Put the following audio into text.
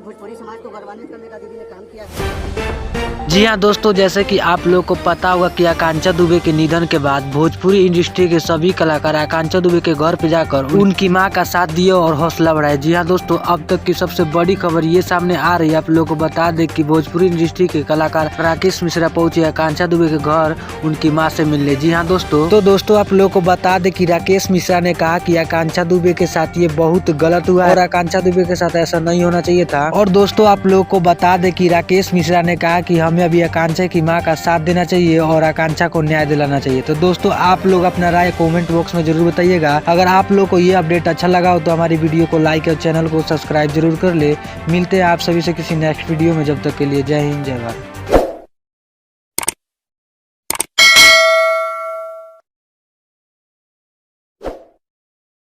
भोजपुरी समाज को गौरवान्वित करने का दीदी ने काम किया है। जी हाँ दोस्तों, जैसे कि आप लोग को पता होगा कि आकांक्षा दुबे के निधन के बाद भोजपुरी इंडस्ट्री के सभी कलाकार आकांक्षा दुबे के घर पे जाकर उनकी मां का साथ दिए और हौसला बढ़ाए। जी हाँ दोस्तों, अब तक की सबसे बड़ी खबर ये सामने आ रही है। आप लोग को बता दें कि भोजपुरी इंडस्ट्री के कलाकार राकेश मिश्रा पहुंचे आकांक्षा दुबे के घर उनकी माँ से मिलने। जी हाँ दोस्तों, आप लोग को बता दें कि राकेश मिश्रा ने कहा कि आकांक्षा दुबे के साथ ये बहुत गलत हुआ और आकांक्षा दुबे के साथ ऐसा नहीं होना चाहिए था। और दोस्तों, आप लोग को बता दें कि राकेश मिश्रा ने कहा कि हमें अभी आकांक्षा की मां का साथ देना चाहिए और आकांक्षा को न्याय दिलाना चाहिए। तो दोस्तों, आप लोग अपना राय कमेंट बॉक्स में जरूर बताइएगा। अगर आप लोग को ये अपडेट अच्छा लगा हो तो हमारी वीडियो को लाइक और चैनल को सब्सक्राइब जरूर कर ले। मिलते हैं आप सभी से किसी नेक्स्ट वीडियो में, जब तक के लिए जय हिंद जय भारत।